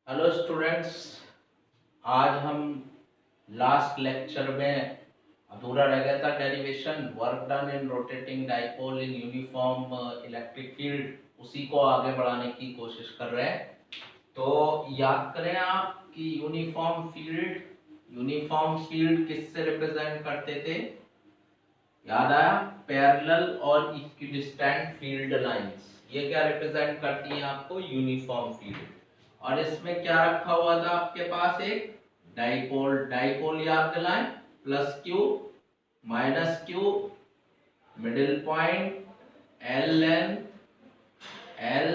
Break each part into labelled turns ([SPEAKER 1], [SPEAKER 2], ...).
[SPEAKER 1] Hello students, आज हम last lecture में अधूरा रह गया था derivation work done in rotating dipole in uniform electric field, उसी को आगे बढ़ाने की कोशिश कर रहे हैं। तो याद करें आप कि यूनिफॉर्म फील्ड किससे रिप्रेजेंट करते थे? याद आया? पैरेलल और इक्विडिस्टेंट फील्ड लाइंस, ये क्या रिप्रेजेंट करती हैं आपको? Uniform field. और इसमें क्या रखा हुआ था आपके पास? एक डाइपोल याद दिलाएं, plus q minus q, middle point, l length, l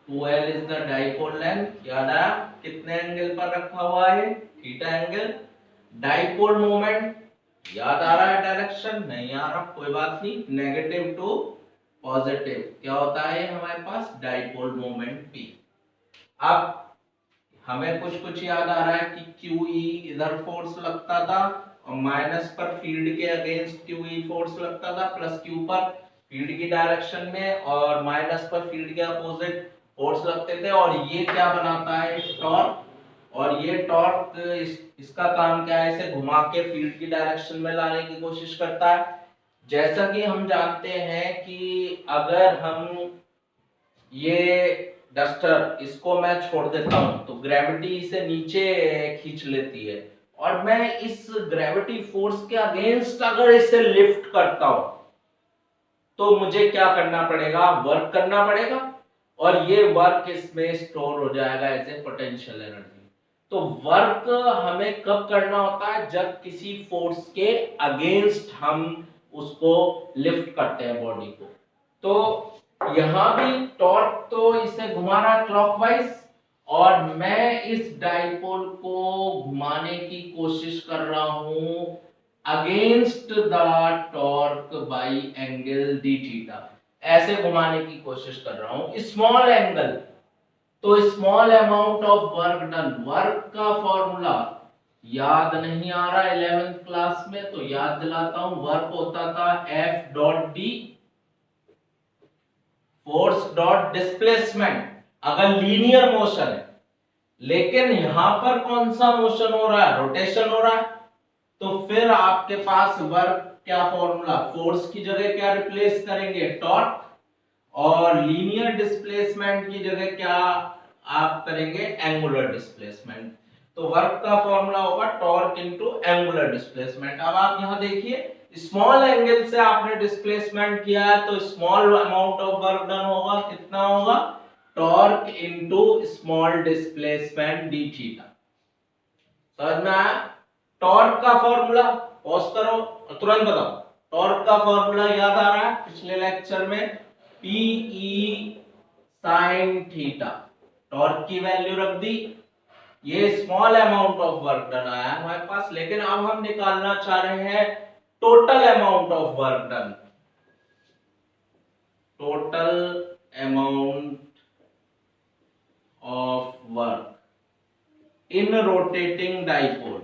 [SPEAKER 1] 2l is the dipole length. याद आया? कितने एंगल पर रखा हुआ है? Theta angle. डाइपोल मोमेंट याद आ रहा है? डायरेक्शन नहीं आ रहा, कोई बात नहीं, नेगेटिव टू पॉजिटिव क्या होता है हमारे पास? Dipole moment P. अब हमें कुछ याद आ रहा है कि QE इधर फोर्स लगता था और माइनस पर फील्ड के अगेंस्ट QE फोर्स लगता था, प्लस Q पर फील्ड की डायरेक्शन में और माइनस पर फील्ड के अपोजिट फोर्स लगते थे। और ये क्या बनाता है? टॉर्क। और ये टॉर्क इसका काम क्या है? इसे घुमा के फील्ड की डायरेक्शन में लाने की कोशिश करता है। जैसा कि हम जानते हैं कि अगर हम ये डस्टर इसको मैं छोड़ देता हूं तो ग्रेविटी इसे नीचे खींच लेती है, और मैं इस ग्रेविटी फोर्स के अगेंस्ट अगर इसे लिफ्ट करता हूं तो मुझे क्या करना पड़ेगा? वर्क करना पड़ेगा, और ये वर्क इसमें स्टोर हो जाएगा एज ए पोटेंशियल एनर्जी। तो वर्क हमें कब करना होता है? जब किसी फोर्स के अगेंस्ट हम उसको लिफ्ट करते हैं बॉडी को। तो यहां भी टॉर्क तो इसे घुमा रहा है क्लॉकवाइज, और मैं इस डाइपोल को घुमाने की कोशिश कर रहा हूं against the torque bye angle D theta. ऐसे घुमाने की कोशिश कर रहा हूं स्मॉल एंगल। तो small amount of work done, work का फॉर्मूला याद नहीं आ रहा 11th क्लास में तो याद दिलाता हूं। वर्क होता था F dot D, force dot displacement, अगर लीनियर मोशन है। लेकिन यहां पर कौन सा मोशन हो रहा है? रोटेशन हो रहा है। तो फिर आपके पास वर्क क्या फॉर्मूला? फोर्स की जगह क्या रिप्लेस करेंगे? टॉर्क। और लीनियर डिस्प्लेसमेंट की जगह क्या आप करेंगे? Angular displacement. तो वर्क का फॉर्मूला होगा टॉर्क इनटू एंगुलर डिस्प्लेसमेंट। अब आप यहां देखिए, स्मॉल एंगल से आपने डिस्प्लेसमेंट किया है तो small amount of work done होगा। कितना होगा? Torque into small displacement D theta. समझ में आया? टॉर्क का फॉर्मूला पॉज करो और तुरंत बताओ। टॉर्क का फॉर्मूला याद आ रहा है पिछले लेक्चर में? PE sin theta. टॉर्क की वैल्यू रख दी। ये small amount of work done आया हमारे पास, लेकिन अब हम निकालना चाह रहे हैं total amount of work done. Total amount of work in rotating dipole,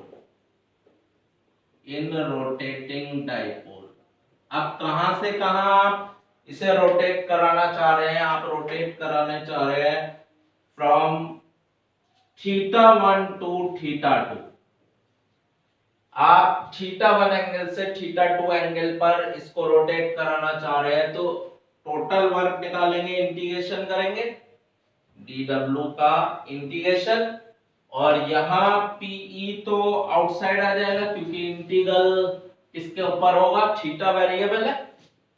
[SPEAKER 1] in rotating dipole. अब कहां से कहां आप इसे रोटेट कराना चाह रहे हैं? आप रोटेट कराने चाह रहे हैं फ्रॉम θ1 टू θ2। आप θ1 एंगल से θ2 एंगल पर इसको रोटेट कराना चाह रहे हैं, तो टोटल वर्क निकालेंगे, इंटीग्रेशन करेंगे dw का इंटीग्रेशन, और यहां PE तो आउटसाइड आ जाएगा क्योंकि इंटीग्रल किसके ऊपर होगा? थीटा वेरिएबल है।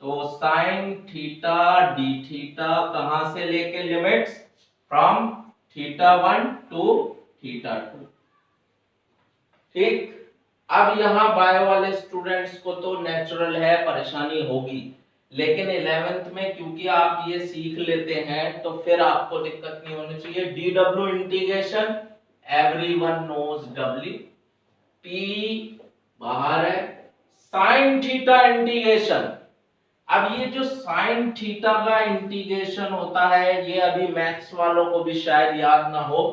[SPEAKER 1] तो साइन थीटा डी थीटा कहां से लेके लिमिट्स? From θ1 to θ2। ठीक। अब यहां बायो वाले स्टूडेंट्स को तो नेचुरल है, परेशानी होगी, लेकिन 11th में क्योंकि आप ये सीख लेते हैं तो फिर आपको दिक्कत नहीं होनी चाहिए। dw integration everyone knows w, p बाहर है, साइन थीटा इंटीग्रेशन। अब ये जो साइन थीटा का इंटीग्रेशन होता है, ये अभी मैथ्स वालों को भी शायद याद ना हो,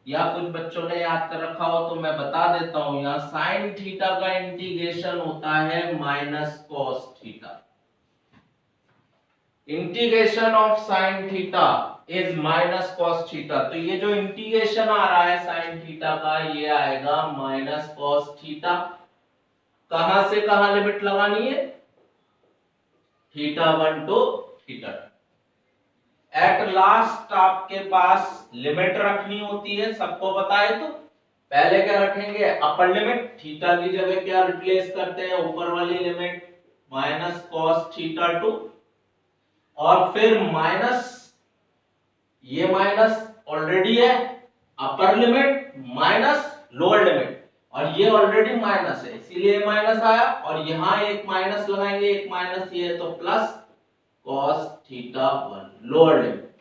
[SPEAKER 1] या कुछ बच्चों ने याद कर रखा हो तो मैं बता देता हूं। यहाँ साइन थीटा का इंटीग्रेशन होता है minus cos theta. Integration of sine theta is minus cos theta. तो ये जो इंटीग्रेशन आ रहा है साइन थीटा का, ये आएगा माइनस कॉस थीटा। कहां से कहां लिमिट लगानी है? Theta 1 to theta 2। At last आपके पास लिमिट रखनी होती है, सबको पता है। तो पहले क्या रखेंगे? Upper limit. थीटा की जगह क्या रिप्लेस करते हैं? ऊपर वाली लिमिट माइनस कॉस थीटा 2, और फिर माइनस, ये माइनस ऑलरेडी है, upper limit minus lower limit, और ये ऑलरेडी माइनस है इसीलिए माइनस आया, और यहां एक माइनस लगाएंगे, एक माइनस ये है, तो plus cos theta 1 lower limit,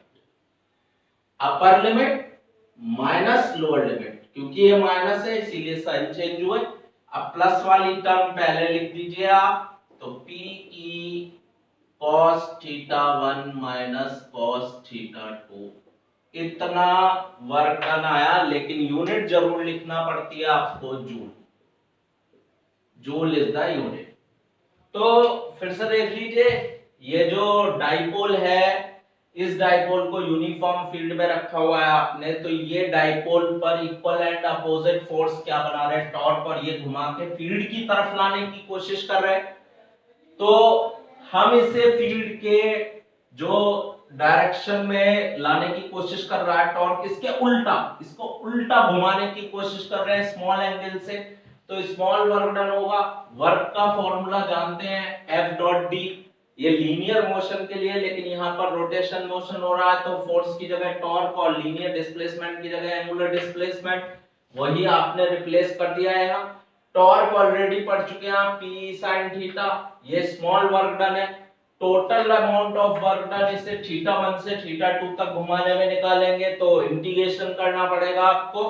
[SPEAKER 1] upper limit minus lower limit, क्योंकि ये माइनस है इसीलिए साइन चेंज हुआ। अब प्लस वाली टर्म पहले लिख दीजिए आप, तो PE cos theta 1 minus cos theta 2। इतना वर्क डन आया, लेकिन यूनिट जरूर लिखना पड़ती है आपको, joule. Joule is the unit. तो फिर से देख लीजिए, ये जो डाइपोल है, इस डाइपोल को यूनिफॉर्म फील्ड में रखा हुआ है आपने, तो ये डाइपोल पर इक्वल एंड अपोजिट फोर्स क्या बना रहे हैं? टॉर्क, और ये घुमा के फील्ड की तरफ लाने की कोशिश कर रहे हैं। तो हम इसे फील्ड के जो डायरेक्शन में लाने की कोशिश कर रहा है टॉर्क, इसके उल्टा, इसको उल्टा घुमाने की कोशिश कर रहे हैं स्मॉल एंगल से, तो स्मॉल वर्क डन होगा। वर्क का फॉर्मूला जानते हैं, F डॉट डी। ये लीनियर मोशन के लिए, लेकिन यहाँ पर रोटेशन मोशन हो रहा है, तो फोर्स की जगह टॉर्क और लीनियर डिस्प्लेसमेंट की जगह एंगुलर डिस्प्लेसमेंट, वही आपने रिप्लेस कर दिया है यहाँ। टॉर्क ऑलरेडी पढ़ चुके हैं आप, P sin थीटा, ये स्मॉल वर्क डन है। Total amount of work done इसे थीटा 1 से थीटा 2 तक घुमाने में निकालेंगे, तो इंटीग्रेशन करना पड़ेगा आपको।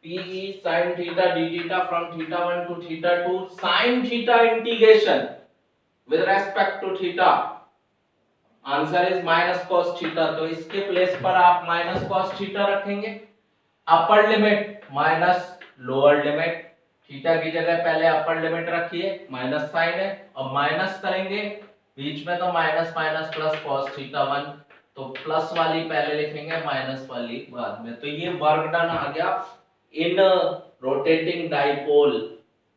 [SPEAKER 1] PE sin theta d theta from theta 1 to theta 2, sin theta integration with respect to theta, answer is minus cos theta. तो इसके प्लेस पर आप माइनस cos थीटा रखेंगे। Upper limit minus lower limit, theta की जगह पहले upper limit रखिए, minus sign है, और माइनस करेंगे बीच में, तो minus minus plus cos theta 1, तो प्लस वाली पहले लिखेंगे, माइनस वाली बाद में। तो ये वर्क डन आ गया इन rotating dipole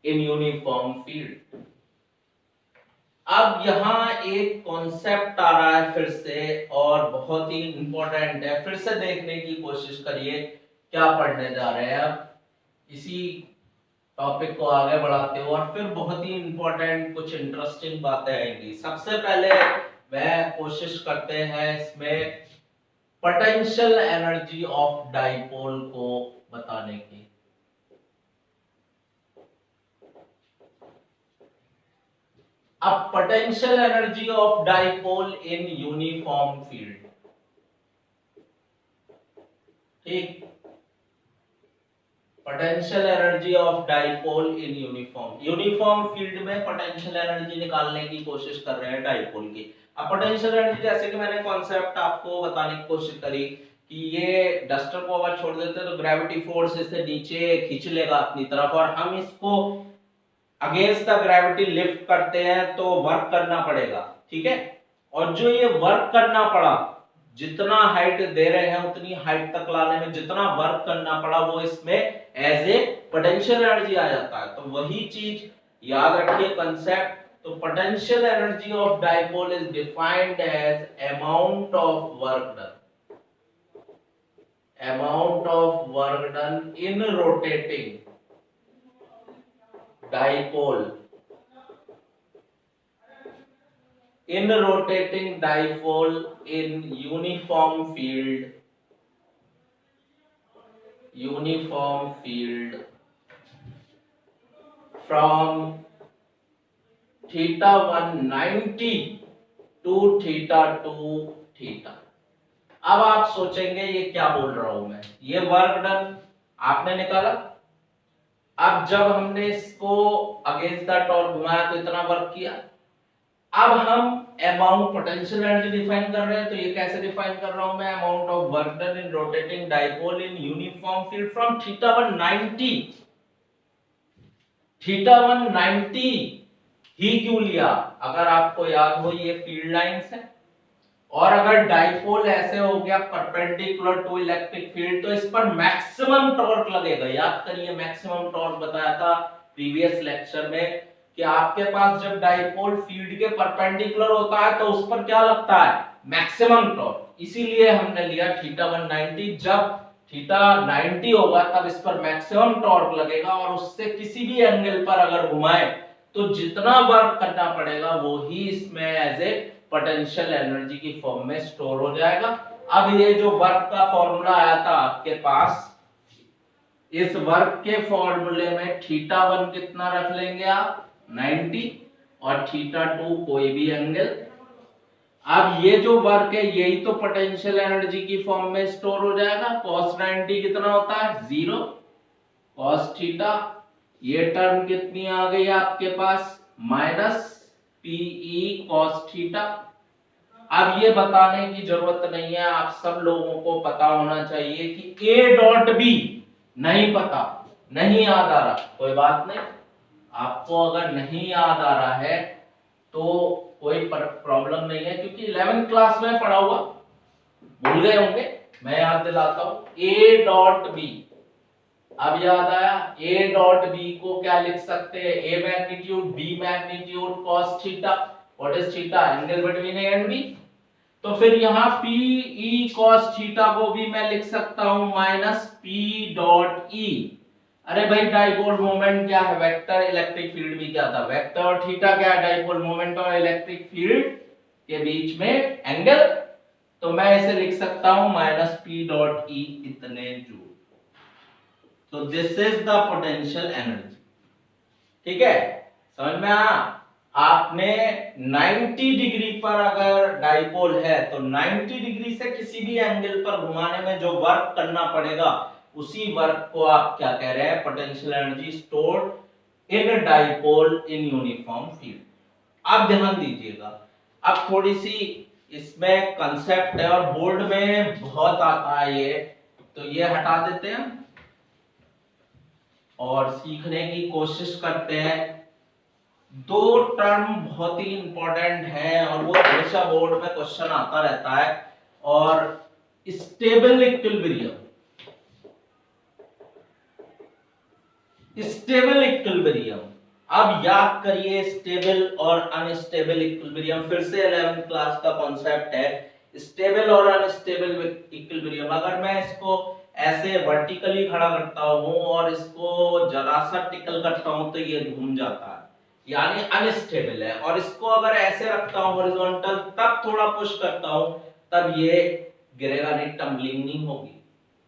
[SPEAKER 1] in uniform field. अब यहाँ एक कॉन्सेप्ट आ रहा है फिर से, और बहुत ही इंपॉर्टेंट है, फिर से देखने की कोशिश करिए क्या पढ़ने जा रहे हैं। अब इसी टॉपिक को आगे बढ़ाते हो, और फिर बहुत ही इंपॉर्टेंट कुछ इंटरेस्टिंग बातें आएंगी। सबसे पहले वह कोशिश करते हैं इसमें पोटेंशियल एनर्जी ऑफ डाइपोल को बताने की। अब potential energy of dipole in uniform field, ठीक, potential energy of dipole in uniform field में पोटेंशियल एनर्जी निकालने की कोशिश कर रहे हैं डाइपोल की। अब पोटेंशियल एनर्जी, जैसे कि मैंने कॉन्सेप्ट आपको बताने की कोशिश करी कि ये डस्टर को अगर छोड़ देते तो ग्रेविटी फोर्स इसे नीचे खींच लेगा अपनी तरफ, और हम इसको अगेंस्ट द ग्रेविटी लिफ्ट करते हैं, तो वर्क करना पड़ेगा, ठीक है। और जो ये वर्क करना पड़ा, जितना हाइट दे रहे हैं उतनी हाइट तक लाने में जितना वर्क करना पड़ा, वो इसमें एज ए पोटेंशियल एनर्जी आ जाता है। तो वही चीज याद रखिए कंसेप्ट। तो potential energy of dipole is defined as amount of work done, amount of work done in rotating dipole, in rotating dipole in uniform field from theta 190 to theta 2 theta। अब आप सोचेंगे ये क्या बोल रहा हूं मैं, ये वर्क डन आपने निकाला। अब जब हमने इसको अगेंस्ट द टॉर्क घुमाया तो इतना वर्क किया। अब हम अमाउंट पोटेंशियल एनर्जी डिफाइन कर रहे हैं, तो ये कैसे डिफाइन कर रहा हूं मैं? Amount of work done in rotating dipole in uniform field from theta 190। Theta 190 ही क्यों लिया? अगर आपको याद हो, ये फील्ड लाइंस है, और अगर डाइपोल ऐसे हो गया परपेंडिकुलर टू इलेक्ट्रिक फील्ड, तो इस पर मैक्सिमम टॉर्क लगेगा। याद करिए मैक्सिमम टॉर्क बताया था प्रीवियस लेक्चर में कि आपके पास जब डाइपोल फील्ड के परपेंडिकुलर होता है तो उस पर क्या लगता है, मैक्सिमम टॉर्क। इसीलिए हमने लिया थीटा 190। जब थीटा 90 होगा तब इस पर मैक्सिमम टॉर्क लगेगा और उससे किसी भी एंगल पर अगर घुमाए तो जितना वर्क करना पड़ेगा वो ही इसमें एज ए पोटेंशियल एनर्जी की फॉर्म में स्टोर हो जाएगा। अब ये जो वर्क का फॉर्मूला आया था आपके पास, इस वर्क के फॉर्मूले में थीटा 1 कितना रख लेंगे आप, 90, और थीटा 2 कोई भी एंगल। अब ये जो वर्क है यही तो पोटेंशियल एनर्जी की फॉर्म में स्टोर हो जाएगा। cos 90 कितना होता है, 0 cos थीटा, ये टर्म कितनी आ गई आपके पास, माइनस PE cos थीटा। अब ये बताने की जरूरत नहीं है, आप सब लोगों को पता होना चाहिए कि A डॉट B नहीं पता, नहीं याद आ रहा, कोई बात नहीं। आपको अगर नहीं याद आ रहा है तो कोई प्रॉब्लम नहीं है, क्योंकि 11th क्लास में पढ़ा हुआ, भूल गए होंगे, मैं याद दिलाता हूं। A डॉट B, अब याद आया, A डॉट B को क्या लिख सकते हैं, A magnitude B magnitude cos theta, what is theta, angle between A and B। तो फिर यहाँ PE cos थीटा को भी मैं लिख सकता हूं माइनस P डॉट E। अरे भाई डाइपोल मोमेंट क्या है, वेक्टर, इलेक्ट्रिक फील्ड भी क्या था, वेक्टर, और थीटा क्या है, डाइपोल मोमेंट और इलेक्ट्रिक फील्ड के बीच में एंगल। तो मैं इसे लिख सकता हूं माइनस P डॉट E इतने जूल। तो this is the potential energy. ठीक है, समझ में आया। आपने 90 डिग्री पर अगर डाइपोल है तो 90 डिग्री से किसी भी एंगल पर घुमाने में जो वर्क करना पड़ेगा उसी वर्क को आप क्या कह रहे हैं, potential energy stored in dipole in uniform field. आप ध्यान दीजिएगा, अब थोड़ी सी इसमें कंसेप्ट है और बोर्ड में बहुत आता है ये, तो ये हटा देते हैं और सीखने की कोशिश करते हैं। दो टर्म बहुत ही इंपॉर्टेंट है और वो हमेशा बोर्ड में क्वेश्चन आता रहता है, और स्टेबल इक्विलिब्रियम, स्टेबल इक्विलिब्रियम। अब याद करिए स्टेबल और अनस्टेबल इक्विलिब्रियम, फिर से 11th क्लास का कॉन्सेप्ट है स्टेबल और अनस्टेबल इक्विलिब्रियम। अगर मैं इसको ऐसे वर्टिकली खड़ा करता हूं और इसको जरा सा टिकल करता हूं तो ये घूम जाता है, यानी अनस्टेबल है। और इसको अगर ऐसे रखता हूं हॉरिजॉन्टल, तब थोड़ा पुश करता हूं तब ये गिरेगा नहीं, टम्बलिंग नहीं होगी,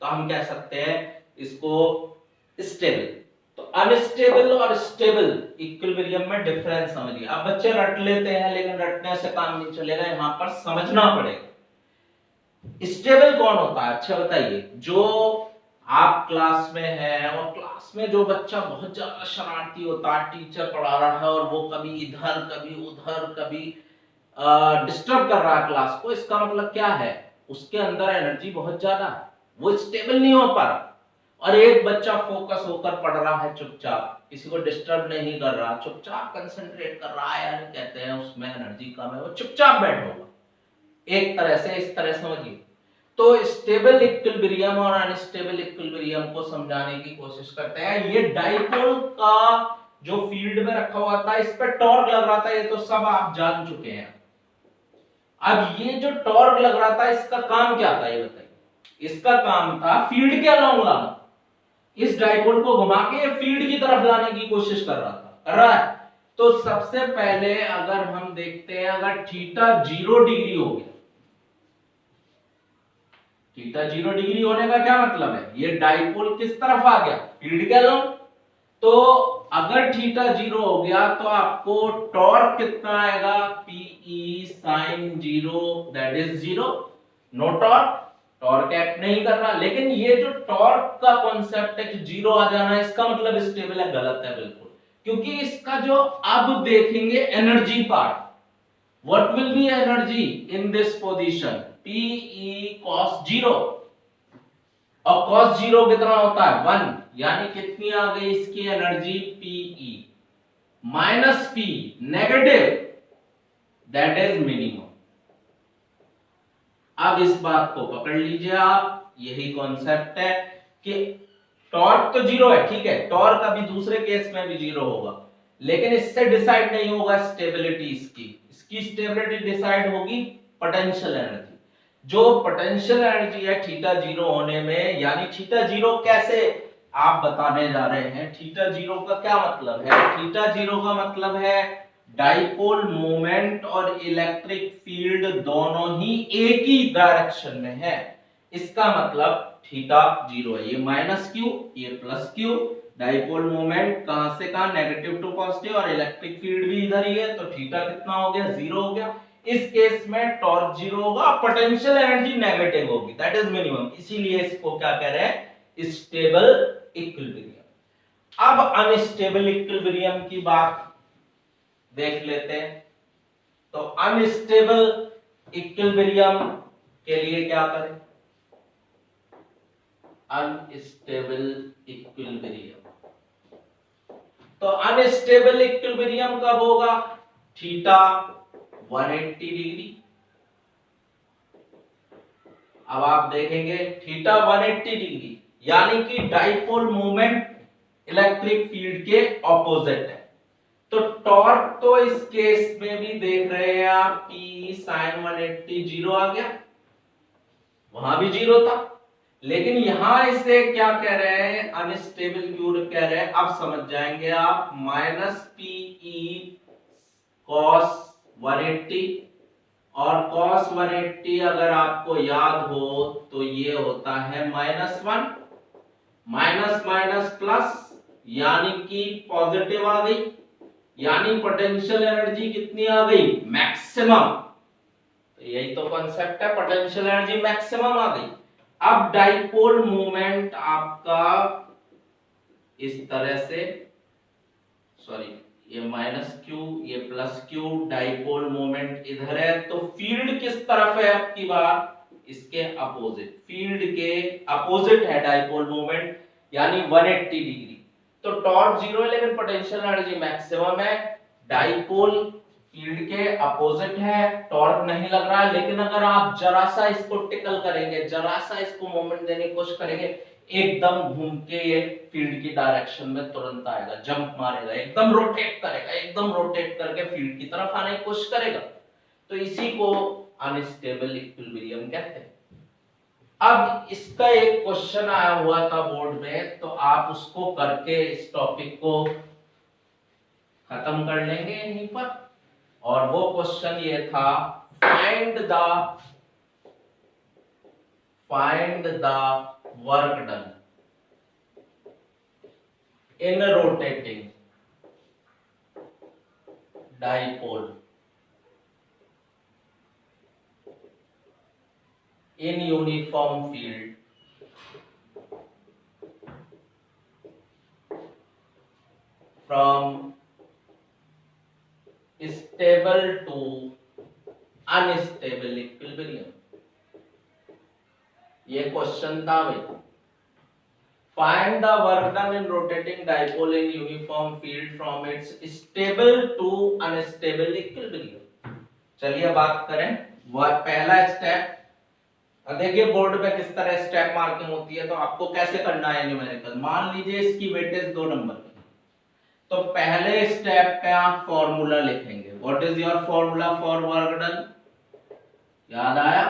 [SPEAKER 1] तो हम कह सकते हैं इसको स्टेबल। तो अनस्टेबल और स्टेबल इक्विलिब्रियम में डिफरेंस समझिए। अब बच्चे रट लेते हैं लेकिन रटने से काम नहीं चलेगा, यहां पर समझना पड़ेगा। स्टेबल कौन होता है, अच्छा बताइए। जो आप क्लास में है और क्लास में जो बच्चा बहुत ज्यादा शरारती होता है, टीचर पढ़ा रहा है और वो कभी इधर कभी उधर कभी डिस्टर्ब कर रहा है क्लास को, इसका मतलब क्या है, उसके अंदर एनर्जी बहुत ज्यादा है, वो स्टेबल नहीं हो पा रहा। और एक बच्चा फोकस होकर पढ़ रहा है चुपचाप, किसी को डिस्टर्ब नहीं कर रहा, चुपचाप कंसंट्रेट कर रहा है, यार कहते हैं उसमें एनर्जी कम है, वो चुपचाप बैठा होगा। एक तरह से, इस तरह समझिए। तो स्टेबल इक्विलिब्रियम और अनस्टेबल इक्विलिब्रियम को समझाने की कोशिश करते हैं। ये डाइपोल का जो फील्ड में रखा हुआ था, इस पर टॉर्क लग रहा था, ये तो सब आप जान चुके हैं। अब ये जो टॉर्क लग रहा था इसका काम क्या था, ये बताइए। इसका काम था फील्ड के अलोंग लाना, इस डाइपोल को घुमा के फील्ड की तरफ लाने की कोशिश कर रहा था, कर रहा है। तो सबसे पहले अगर हम देखते हैं, अगर थीटा 0 डिग्री हो गया, थीटा 0 डिग्री होने का क्या मतलब है, ये डाइपोल किस तरफ आ गया, फील्ड के अलोंग। तो अगर थीटा 0 हो गया तो आपको टॉर्क कितना आएगा, PE sin 0 that is 0, no torque, torque act नहीं कर रहा। लेकिन ये जो टॉर्क का कॉन्सेप्ट है कि 0 आ जाना, इसका मतलब स्टेबल है, गलत है बिल्कुल। क्योंकि इसका जो अब देखेंगे energy part, what will be energy in this position, PE cos 0, और cos 0 कितना होता है 1, यानी कितनी आ गई इसकी energy, PE minus P negative, that is minimum. अब इस बात को पकड़ लीजिए आप, यही कॉन्सेप्ट है कि टॉर्क तो जीरो है, ठीक है, टॉर्क अभी दूसरे केस में भी जीरो होगा, लेकिन इससे डिसाइड नहीं होगा स्टेबिलिटी इसकी स्टेबिलिटी डिसाइड होगी पोटेंशियल एनर्जी। जो पोटेंशियल एनर्जी है थीटा जीरो होने में, यानी थीटा जीरो कैसे आप बताने जा रहे हैं, थीटा जीरो का क्या मतलब है? थीटा जीरो का मतलब है डाइपोल मोमेंट और इलेक्ट्रिक फील्ड दोनों ही एक ही डायरेक्शन में है। इसका मतलब थीटा जीरो है, ये माइनस क्यू ये प्लस क्यू, डाइपोल मोमेंट कहां से कहां नेगेटिव टू पॉजिटिव और इलेक्ट्रिक फील्ड भी इधर ही है, तो थीटा कितना हो गया? जीरो हो गया। इस केस में टॉर्क जीरो होगा, पोटेंशियल एनर्जी नेगेटिव होगी, दैट इज मिनिमम, इसीलिए इसको क्या कह रहे हैं? Stable equilibrium. अब अनस्टेबल इक्विलिब्रियम की बात देख लेते हैं। तो अनस्टेबल इक्विलिब्रियम के लिए क्या करें? अनस्टेबल इक्विलिब्रियम, तो अनस्टेबल इक्विलिब्रियम कब होगा? Theta 180 degree. अब आप देखेंगे थीटा 180 डिग्री यानी कि डाइपोल मोमेंट इलेक्ट्रिक फील्ड के ऑपोजिट है, तो टॉर्क तो इस केस में भी देख रहे हैं आप P sin 180 जीरो आ गया, वहां भी जीरो था, लेकिन यहां इसे क्या कह रहे हैं? अनस्टेबल क्यों कह रहे हैं? अब समझ जाएंगे आप। माइनस PE cos 180, और cos 180 अगर आपको याद हो तो ये होता है -1, माइनस माइनस प्लस यानी कि पॉजिटिव आ गई, यानी पोटेंशियल एनर्जी कितनी आ गई? मैक्सिमम। तो यही तो कॉन्सेप्ट है, पोटेंशियल एनर्जी मैक्सिमम आ गई। अब डाइपोल मोमेंट आपका इस तरह से, सॉरी ये माइनस क्यू ये प्लस क्यू, डाइपोल मोमेंट इधर है, तो फील्ड किस तरफ है आपकी बात? इसके अपोजिट, फील्ड के अपोजिट है डाइपोल मोमेंट, यानी 180 डिग्री। तो टॉर्क जीरो है लेकिन पोटेंशियल एनर्जी मैक्सिमम है, डाइपोल फील्ड के अपोजिट है, टॉर्क नहीं लग रहा है, लेकिन अगर आप जरा सा इसको टिकल करेंगे, जरा सा इसको मोमेंट देने की कोशिश करेंगे, एकदम घूम के ये फील्ड की डायरेक्शन में तुरंत आएगा, जंप मारेगा, एकदम रोटेट करेगा, एकदम रोटेट करके फील्ड की तरफ आने की कोशिश करेगा, तो इसी को अनस्टेबल इक्विलिब्रियम कहते हैं। अब इसका एक क्वेश्चन आया हुआ था बोर्ड में, तो आप उसको करके इस टॉपिक को खत्म कर लेंगे यहीं पर, और वो क्वेश्चन ये था, find the work done in a rotating dipole in uniform field from stable to unstable equilibrium। ये क्वेश्चन था भाई। Find the work done in rotating dipole in uniform field from its stable to unstable equilibrium। चलिए बात करें पहला step. देखिए board पे किस तरह स्टेप मार्किंग होती है, तो आपको कैसे करना है न्यूमेरिकल। मान लीजिए इसकी वेटेज 2 नंबर की, तो पहले स्टेप पे आप फॉर्मूला लिखेंगे। What is your formula for work done? याद आया?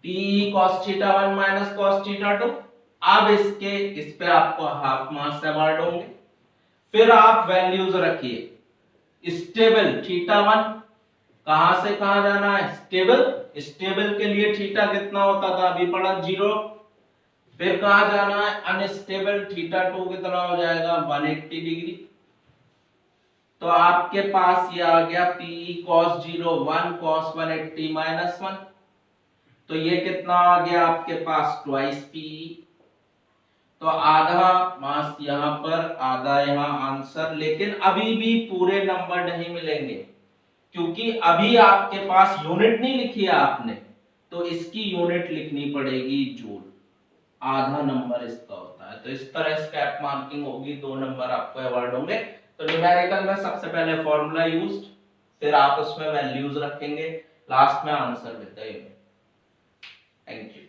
[SPEAKER 1] P cos theta 1 minus cos theta 2। अब इस पे आपको हाफ मार्क्स अवार्ड होंगे। फिर आप वैल्यूज रखिए। स्टेबल थीटा 1 कहां से कहां जाना है? स्टेबल के लिए थीटा कितना होता था? अभी पढ़ा 0। फिर कहां जाना है? अनस्टेबल थीटा 2 कितना हो जाएगा? 180 डिग्री। तो आपके पास ये आ गया P cos 0 1 cos 180 माइनस 1, तो ये कितना आ गया आपके पास? Twice P। तो आधा मास यहां पर, आधा यहां आंसर। लेकिन अभी भी पूरे नंबर नहीं मिलेंगे, क्योंकि अभी आपके पास यूनिट नहीं लिखी है आपने, तो इसकी यूनिट लिखनी पड़ेगी जूल। आधा नंबर इसका होता है। तो इस तरह स्टेप मार्किंग होगी, 2 नंबर आपको अवार्ड होंगे। तो न्यूमेरिकल में सबसे पहले फॉर्मूला यूज्ड, फिर आप उसमें वैल्यूज रखेंगे, लास्ट में आंसर देता है। Thank you.